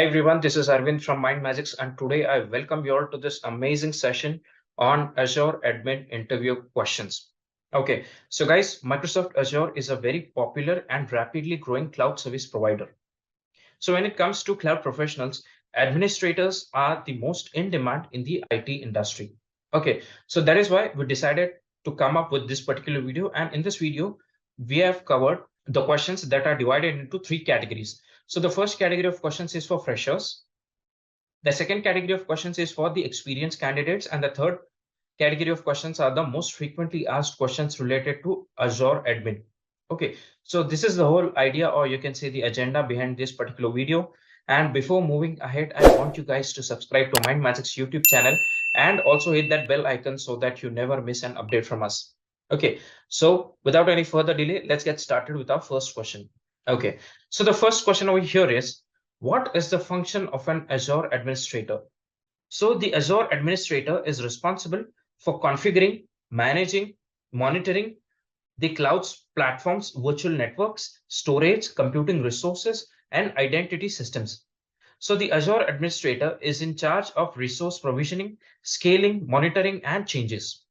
Hi everyone, this is Arvind from MindMajix, and today I welcome you all to this amazing session on Azure Admin Interview questions. Okay, so guys, Microsoft Azure is a very popular and rapidly growing cloud service provider. So when it comes to cloud professionals, administrators are the most in demand in the IT industry. Okay, so that is why we decided to come up with this particular video. And in this video, we have covered the questions that are divided into three categories. So the first category of questions is for freshers. The second category of questions is for the experienced candidates. And the third category of questions are the most frequently asked questions related to Azure admin. Okay, so this is the whole idea, or you can say the agenda behind this particular video. And before moving ahead, I want you guys to subscribe to MindMajix YouTube channel and also hit that bell icon so that you never miss an update from us. Okay, so without any further delay, let's get started with our first question. Okay, so the first question over here is, what is the function of an Azure administrator? So the Azure administrator is responsible for configuring, managing, monitoring the cloud's platforms, virtual networks, storage, computing resources, and identity systems. So the Azure administrator is in charge of resource provisioning, scaling, monitoring, and changes.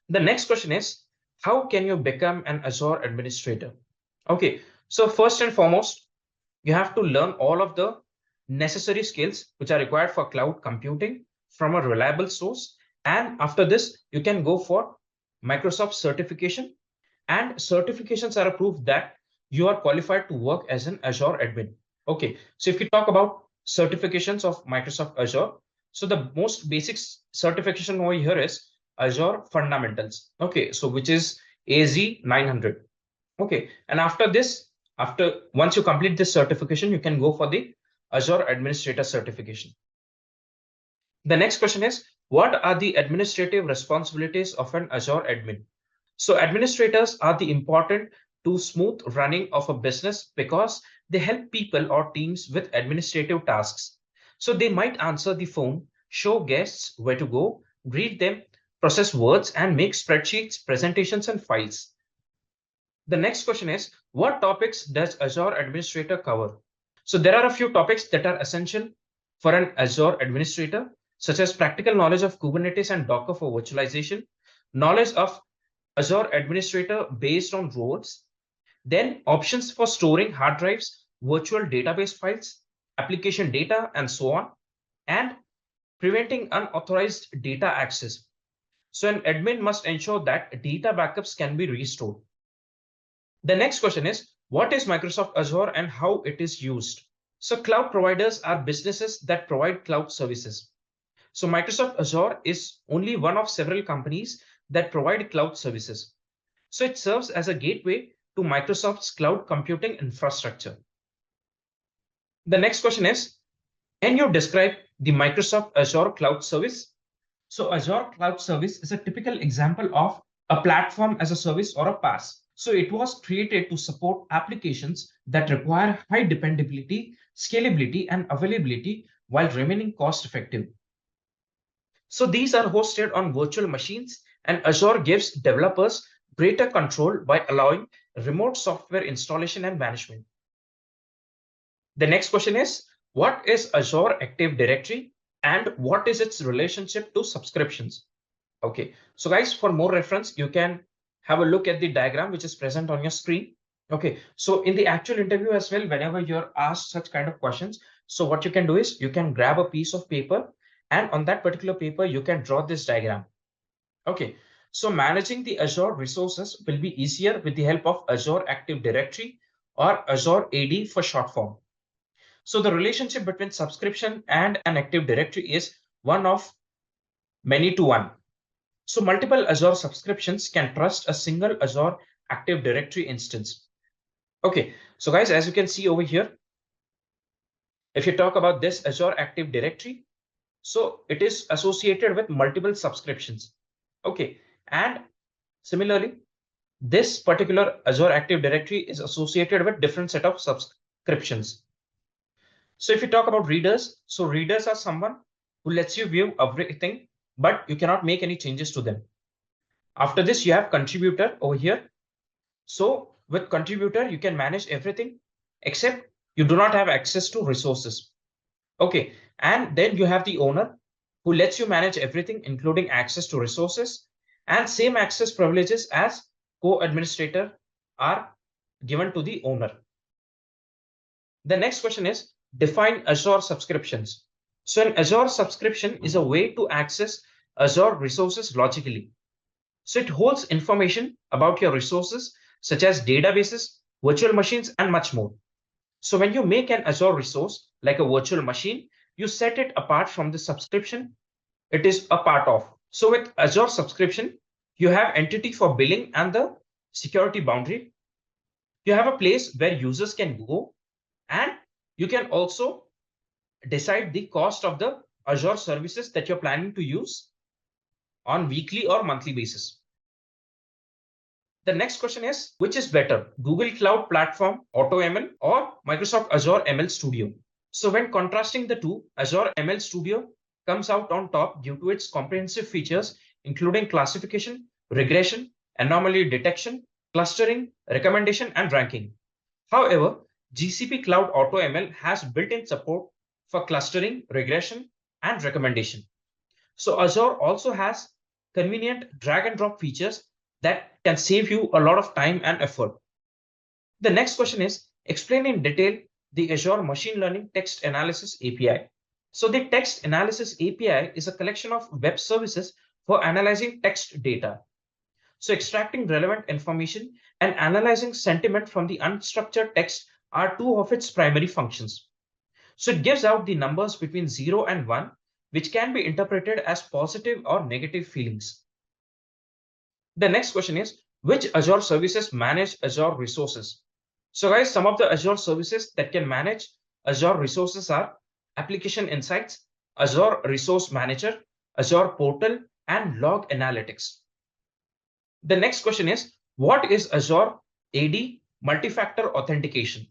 The next question is, how can you become an Azure administrator? Okay, so first and foremost, you have to learn all of the necessary skills which are required for cloud computing from a reliable source. And after this, you can go for Microsoft certification. And certifications are a proof that you are qualified to work as an Azure admin. Okay, so if you talk about certifications of Microsoft Azure, so the most basic certification over here is Azure Fundamentals. Okay, so which is AZ 900. Okay, and after this, once you complete this certification, you can go for the Azure Administrator certification. The next question is, what are the administrative responsibilities of an Azure admin? So administrators are the important to smooth running of a business because they help people or teams with administrative tasks. So they might answer the phone, show guests where to go, greet them, process words, and make spreadsheets, presentations, and files. The next question is, what topics does Azure Administrator cover? So there are a few topics that are essential for an Azure Administrator, such as practical knowledge of Kubernetes and Docker for virtualization, knowledge of Azure Administrator based on roles, then options for storing hard drives, virtual database files, application data, and so on, and preventing unauthorized data access. So an admin must ensure that data backups can be restored. The next question is, what is Microsoft Azure and how it is used? So cloud providers are businesses that provide cloud services. So Microsoft Azure is only one of several companies that provide cloud services. So it serves as a gateway to Microsoft's cloud computing infrastructure. The next question is, can you describe the Microsoft Azure cloud service? So Azure cloud service is a typical example of a platform as a service or a PaaS. So it was created to support applications that require high dependability, scalability, and availability while remaining cost effective. So these are hosted on virtual machines, and Azure gives developers greater control by allowing remote software installation and management. The next question is, what is Azure Active Directory and what is its relationship to subscriptions? Okay, so guys, for more reference, you can have a look at the diagram which is present on your screen. Okay, so in the actual interview as well, whenever you're asked such kind of questions, so what you can do is you can grab a piece of paper, and on that particular paper, you can draw this diagram. Okay, so managing the Azure resources will be easier with the help of Azure Active Directory or Azure AD for short form. So the relationship between subscription and an Active Directory is one of many to one. So multiple Azure subscriptions can trust a single Azure Active Directory instance. Okay, so guys, as you can see over here, if you talk about this Azure Active Directory, so it is associated with multiple subscriptions. Okay, and similarly, this particular Azure Active Directory is associated with different set of subscriptions. So if you talk about readers, so readers are someone who lets you view everything, but you cannot make any changes to them. After this, you have contributor over here. So with contributor, you can manage everything except you do not have access to resources. Okay, and then you have the owner who lets you manage everything, including access to resources, and same access privileges as co-administrator are given to the owner. The next question is define Azure subscriptions. So an Azure subscription is a way to access Azure resources logically. So it holds information about your resources such as databases, virtual machines, and much more. So when you make an Azure resource like a virtual machine, you set it apart from the subscription it is a part of. So with Azure subscription, you have entity for billing and the security boundary. You have a place where users can go, and you can also decide the cost of the Azure services that you're planning to use on weekly or monthly basis. The next question is, which is better, Google Cloud Platform AutoML or Microsoft Azure ML Studio? So when contrasting the two, Azure ML Studio comes out on top due to its comprehensive features, including classification, regression, anomaly detection, clustering, recommendation, and ranking. However, GCP Cloud AutoML has built-in support for clustering, regression, and recommendation. So Azure also has convenient drag and drop features that can save you a lot of time and effort. The next question is explain in detail the Azure Machine Learning Text Analysis API. So the Text Analysis API is a collection of web services for analyzing text data. So extracting relevant information and analyzing sentiment from the unstructured text are two of its primary functions. So it gives out the numbers between 0 and 1, which can be interpreted as positive or negative feelings. The next question is, which Azure services manage Azure resources? So guys, some of the Azure services that can manage Azure resources are Application Insights, Azure Resource Manager, Azure Portal, and Log Analytics. The next question is, what is Azure AD multi-factor authentication?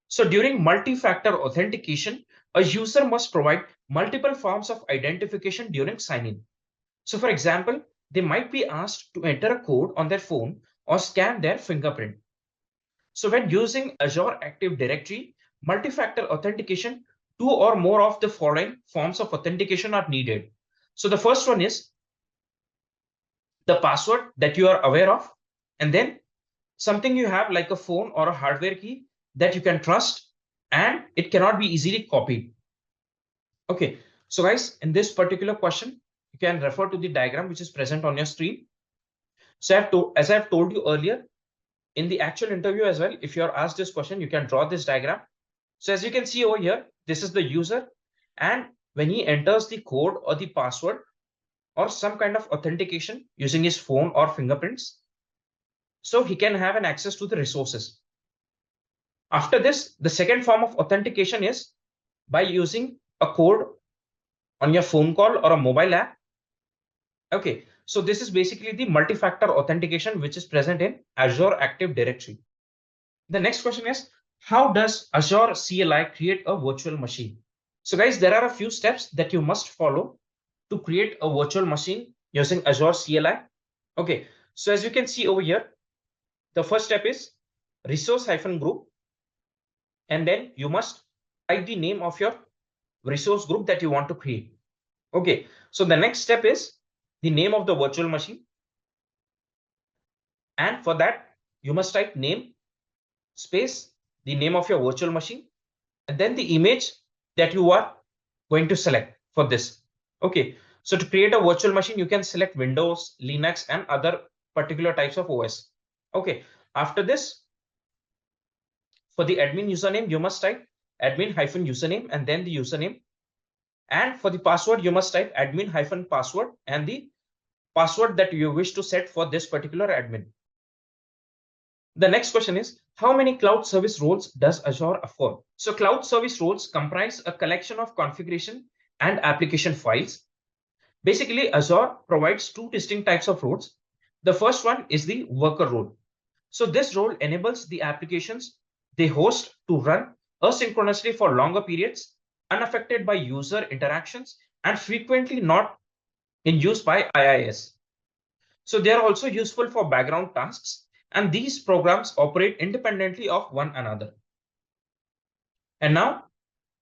So during multi-factor authentication, a user must provide multiple forms of identification during sign-in. So for example, they might be asked to enter a code on their phone or scan their fingerprint. So when using Azure Active Directory, multi-factor authentication, two or more of the following forms of authentication are needed. So the first one is the password that you are aware of, and then something you have like a phone or a hardware key that you can trust and it cannot be easily copied. Okay, so guys, in this particular question, you can refer to the diagram which is present on your screen. So as I've told you earlier, in the actual interview as well, if you're asked this question, you can draw this diagram. So as you can see over here, this is the user. And when he enters the code or the password or some kind of authentication using his phone or fingerprints, so he can have an access to the resources. After this, the second form of authentication is by using a code on your phone call or a mobile app. Okay, so this is basically the multi-factor authentication which is present in Azure Active Directory. The next question is, how does Azure CLI create a virtual machine? So guys, there are a few steps that you must follow to create a virtual machine using Azure CLI. Okay, so as you can see over here, the first step is resource-group, and then you must type the name of your resource group that you want to create. Okay, so the next step is the name of the virtual machine. And for that, you must type name space the name of your virtual machine and then the image that you are going to select for this. Okay, so to create a virtual machine, you can select Windows, Linux, and other particular types of OS. Okay, after this, for the admin username, you must type admin-username and then the username. And for the password, you must type admin-password and the password that you wish to set for this particular admin. The next question is, how many cloud service roles does Azure offer? So cloud service roles comprise a collection of configuration and application files. Basically, Azure provides two distinct types of roles. The first one is the worker role. So this role enables the applications they host to run asynchronously for longer periods, unaffected by user interactions, and frequently not in use by IIS. So they are also useful for background tasks, and these programs operate independently of one another. And now,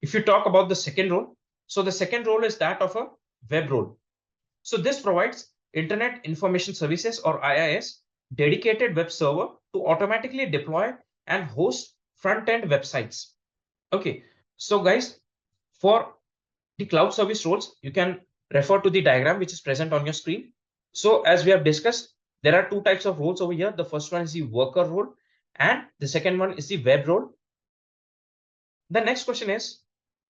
if you talk about the second role, so the second role is that of a web role. So this provides Internet Information Services or IIS dedicated web server to automatically deploy and host front-end websites. Okay, so guys, for the cloud service roles, you can refer to the diagram which is present on your screen. So as we have discussed, there are two types of roles over here. The first one is the worker role and the second one is the web role. The next question is,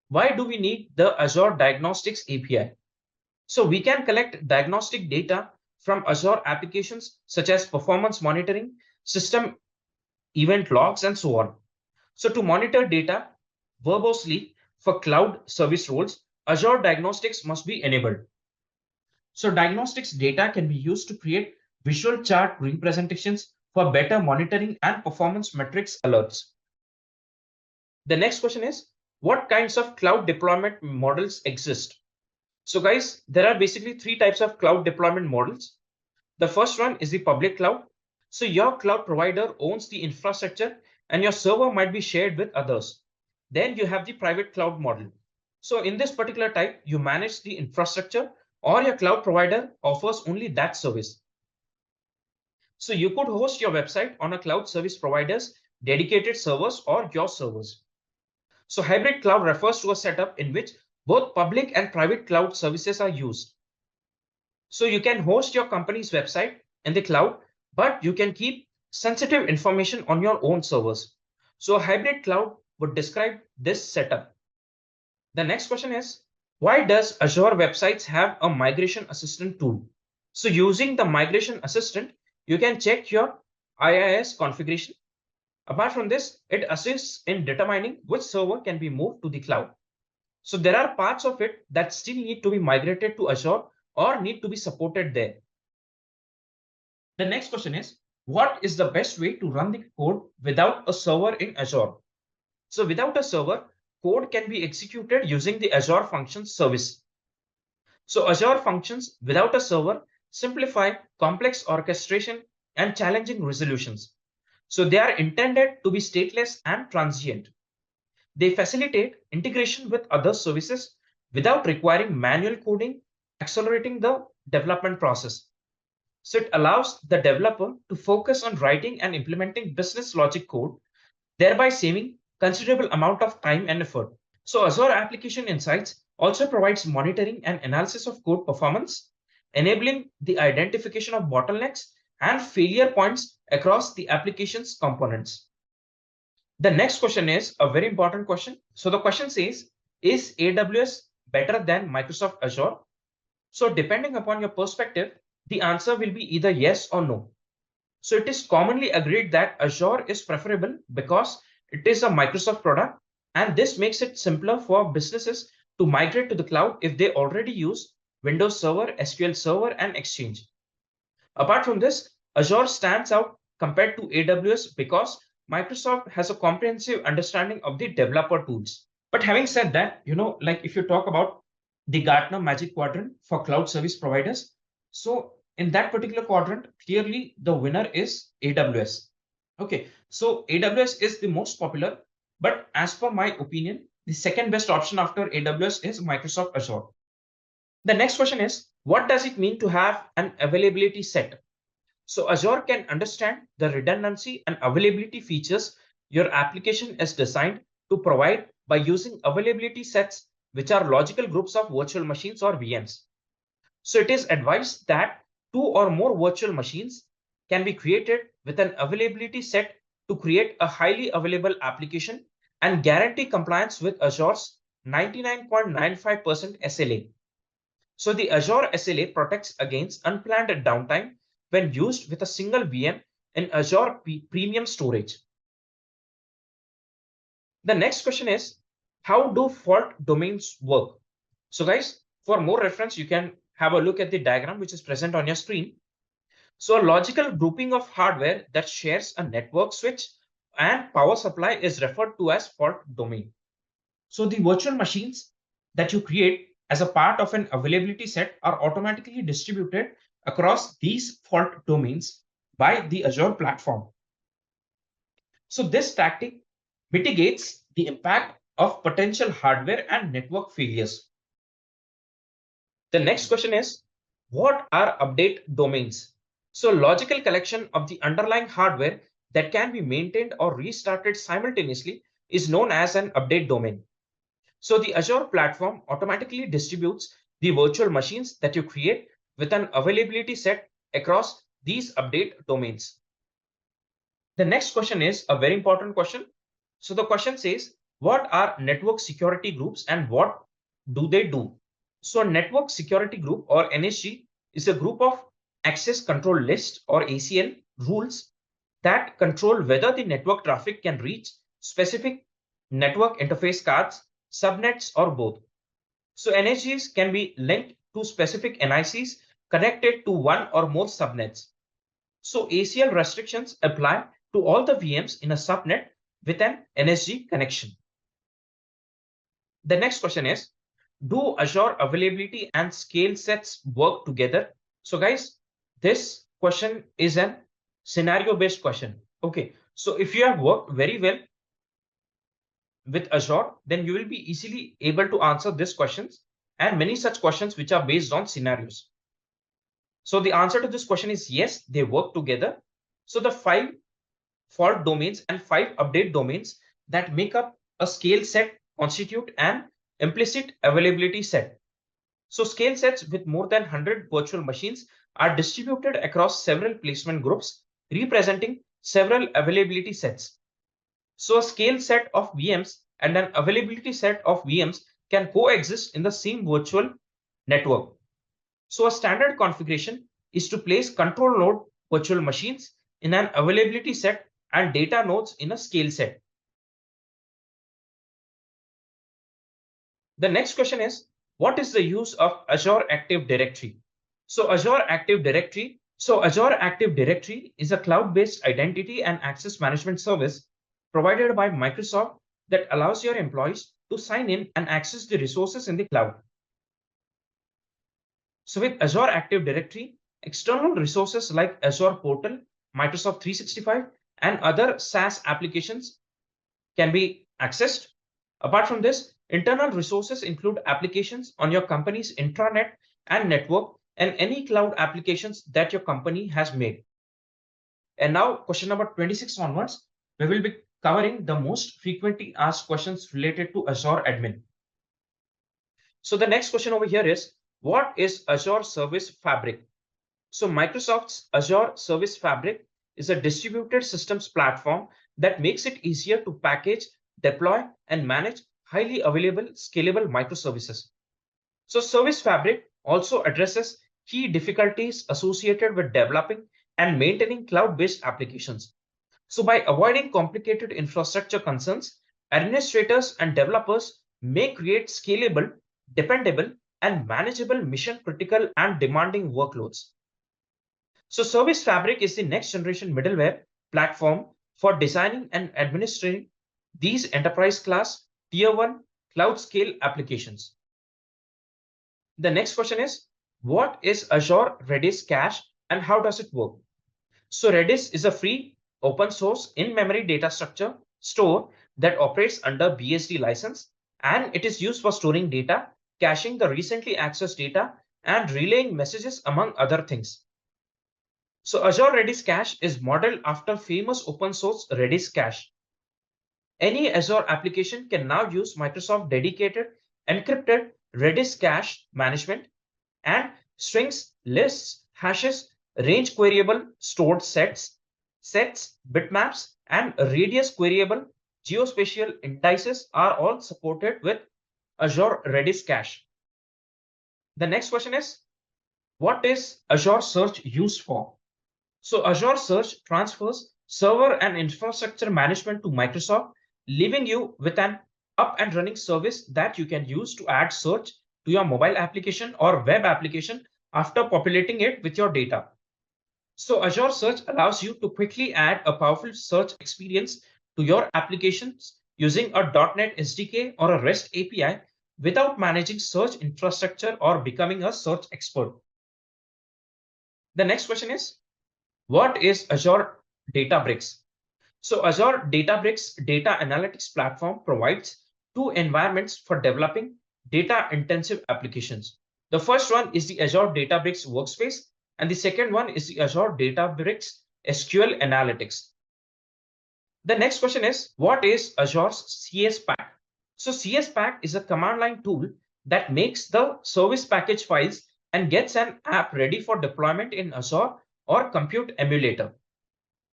why do we need the Azure Diagnostics API? So we can collect diagnostic data from Azure applications such as performance monitoring, system event logs, and so on. So to monitor data verbosely for cloud service roles, Azure Diagnostics must be enabled. So diagnostics data can be used to create visual chart representations for better monitoring and performance metrics alerts. The next question is, what kinds of cloud deployment models exist? So guys, there are basically three types of cloud deployment models. The first one is the public cloud. So your cloud provider owns the infrastructure and your server might be shared with others. Then you have the private cloud model. So in this particular type, you manage the infrastructure or your cloud provider offers only that service. So you could host your website on a cloud service provider's dedicated servers or your servers. So hybrid cloud refers to a setup in which both public and private cloud services are used. So you can host your company's website in the cloud, but you can keep sensitive information on your own servers. So a hybrid cloud would describe this setup. The next question is, why does Azure websites have a migration assistant tool? So using the migration assistant, you can check your IIS configuration. Apart from this, it assists in determining which server can be moved to the cloud. So there are parts of it that still need to be migrated to Azure or need to be supported there. The next question is, what is the best way to run the code without a server in Azure? So without a server, code can be executed using the Azure Functions service. So Azure Functions without a server simplify complex orchestration and challenging resolutions. So they are intended to be stateless and transient. They facilitate integration with other services without requiring manual coding, accelerating the development process. So it allows the developer to focus on writing and implementing business logic code, thereby saving considerable amount of time and effort. So Azure Application Insights also provides monitoring and analysis of code performance, enabling the identification of bottlenecks and failure points across the application's components. The next question is a very important question. So the question says, is AWS better than Microsoft Azure? So depending upon your perspective, the answer will be either yes or no. So it is commonly agreed that Azure is preferable because it is a Microsoft product, and this makes it simpler for businesses to migrate to the cloud if they already use Windows Server, SQL Server, and Exchange. Apart from this, Azure stands out compared to AWS because Microsoft has a comprehensive understanding of the developer tools. But having said that, like if you talk about the Gartner Magic Quadrant for cloud service providers, so in that particular quadrant, clearly the winner is AWS. Okay, so AWS is the most popular, but as per my opinion, the second best option after AWS is Microsoft Azure. The next question is, what does it mean to have an availability set? So Azure can understand the redundancy and availability features your application is designed to provide by using availability sets, which are logical groups of virtual machines or VMs. So it is advised that two or more virtual machines can be created with an availability set to create a highly available application and guarantee compliance with Azure's 99.95% SLA. So the Azure SLA protects against unplanned downtime when used with a single VM in Azure Premium Storage. The next question is, how do fault domains work? So guys, for more reference, you can have a look at the diagram which is present on your screen. So a logical grouping of hardware that shares a network switch and power supply is referred to as fault domain. So the virtual machines that you create as a part of an availability set are automatically distributed across these fault domains by the Azure platform. So this tactic mitigates the impact of potential hardware and network failures. The next question is, what are update domains? So logical collection of the underlying hardware that can be maintained or restarted simultaneously is known as an update domain. So the Azure platform automatically distributes the virtual machines that you create with an availability set across these update domains. The next question is a very important question. So the question says, what are network security groups and what do they do? So a network security group or NSG is a group of access control list or ACL rules that control whether the network traffic can reach specific network interface cards, subnets, or both. So NSGs can be linked to specific NICs connected to one or more subnets. So ACL restrictions apply to all the VMs in a subnet with an NSG connection. The next question is, do Azure availability and scale sets work together? So guys, this question is an scenario based question. Okay, so if you have worked very well with Azure, then you will be easily able to answer these questions and many such questions which are based on scenarios. So the answer to this question is yes, they work together. So the 5 fault domains and 5 update domains that make up a scale set constitute an implicit availability set. So scale sets with more than 100 virtual machines are distributed across several placement groups representing several availability sets. So a scale set of VMs and an availability set of VMs can coexist in the same virtual network. So a standard configuration is to place control node virtual machines in an availability set and data nodes in a scale set. The next question is, what is the use of Azure Active Directory? So Azure Active Directory is a cloud-based identity and access management service provided by Microsoft that allows your employees to sign in and access the resources in the cloud. So with Azure Active Directory, external resources like Azure Portal, Microsoft 365, and other SaaS applications can be accessed. Apart from this, internal resources include applications on your company's intranet and network and any cloud applications that your company has made. And now question number 26 onwards, we will be covering the most frequently asked questions related to Azure Admin. So the next question over here is, what is Azure Service Fabric? So Microsoft's Azure Service Fabric is a distributed systems platform that makes it easier to package, deploy, and manage highly available, scalable microservices. So Service Fabric also addresses key difficulties associated with developing and maintaining cloud-based applications. So by avoiding complicated infrastructure concerns, administrators and developers may create scalable, dependable, and manageable mission-critical and demanding workloads. So Service Fabric is the next generation middleware platform for designing and administering these enterprise class tier 1 cloud scale applications. The next question is, what is Azure Redis Cache and how does it work? So Redis is a free open source in-memory data structure store that operates under BSD license, and it is used for storing data, caching the recently accessed data, and relaying messages among other things. So Azure Redis Cache is modeled after famous open source Redis Cache. Any Azure application can now use Microsoft dedicated encrypted Redis Cache management and strings, lists, hashes, range queryable stored sets, bitmaps, and radius queryable geospatial indices are all supported with Azure Redis Cache. The next question is, what is Azure Search used for? So Azure Search transfers server and infrastructure management to Microsoft, leaving you with an up and running service that you can use to add search to your mobile application or web application after populating it with your data. So Azure Search allows you to quickly add a powerful search experience to your applications using a .NET SDK or a REST API without managing search infrastructure or becoming a search expert. The next question is, what is Azure Databricks? So Azure Databricks data analytics platform provides two environments for developing data-intensive applications. The first one is the Azure Databricks Workspace, and the second one is the Azure Databricks SQL Analytics. The next question is, what is Azure's CSPack? So CSPack is a command line tool that makes the service package files and gets an app ready for deployment in Azure or Compute Emulator.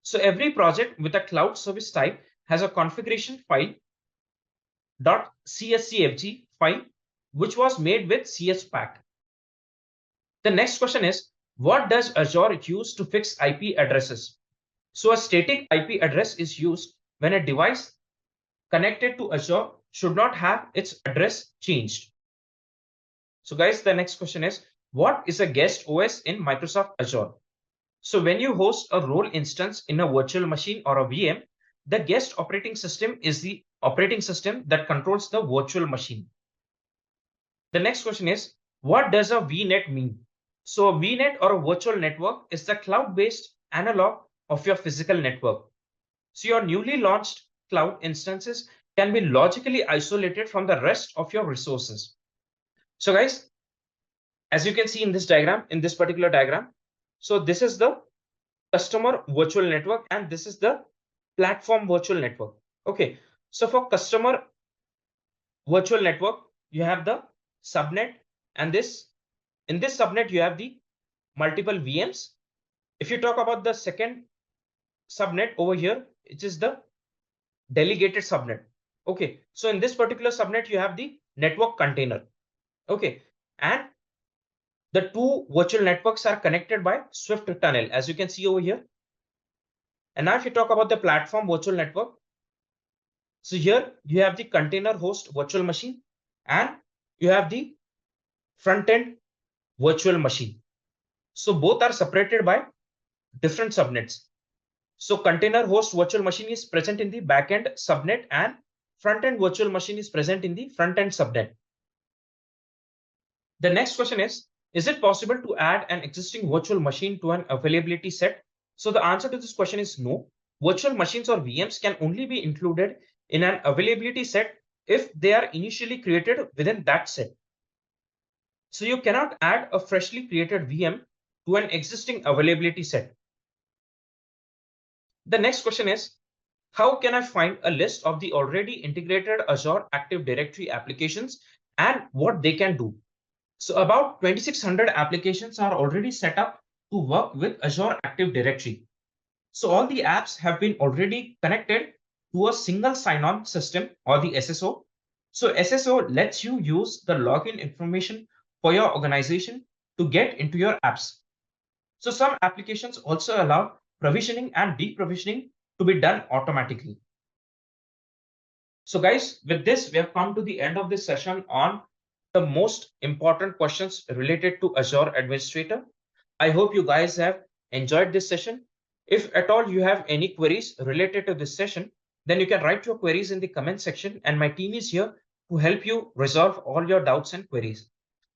So every project with a cloud service type has a configuration file .cscfg file, which was made with CSPack. The next question is, what does Azure use to fix IP addresses? So a static IP address is used when a device connected to Azure should not have its address changed. So guys, the next question is, what is a guest OS in Microsoft Azure? So when you host a role instance in a virtual machine or a VM, the guest operating system is the operating system that controls the virtual machine. The next question is, what does a VNet mean? So a VNet or a virtual network is the cloud-based analog of your physical network. So your newly launched cloud instances can be logically isolated from the rest of your resources. So guys, as you can see in this diagram, in this particular diagram, so this is the customer virtual network and this is the platform virtual network. Okay, so for customer virtual network, you have the subnet, and in this subnet you have the multiple VMs. If you talk about the second subnet over here, it is the delegated subnet. Okay, so in this particular subnet you have the network container. Okay, and the two virtual networks are connected by Swift tunnel, as you can see over here. And now if you talk about the platform virtual network, so here you have the container host virtual machine and you have the front end virtual machine. So both are separated by different subnets. So container host virtual machine is present in the backend subnet and front end virtual machine is present in the front end subnet. The next question is it possible to add an existing virtual machine to an availability set? So the answer to this question is no. Virtual machines or VMs can only be included in an availability set if they are initially created within that set. So you cannot add a freshly created VM to an existing availability set. The next question is, how can I find a list of the already integrated Azure Active Directory applications and what they can do? So about 2600 applications are already set up to work with Azure Active Directory. So all the apps have been already connected to a single sign-on system or the SSO. So SSO lets you use the login information for your organization to get into your apps. So some applications also allow provisioning and deprovisioning to be done automatically. So guys, with this, we have come to the end of this session on the most important questions related to Azure Administrator. I hope you guys have enjoyed this session. If at all you have any queries related to this session, then you can write your queries in the comment section and my team is here to help you resolve all your doubts and queries.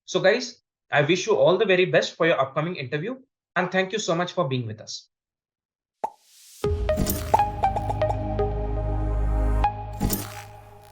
So guys, I wish you all the very best for your upcoming interview and thank you so much for being with us.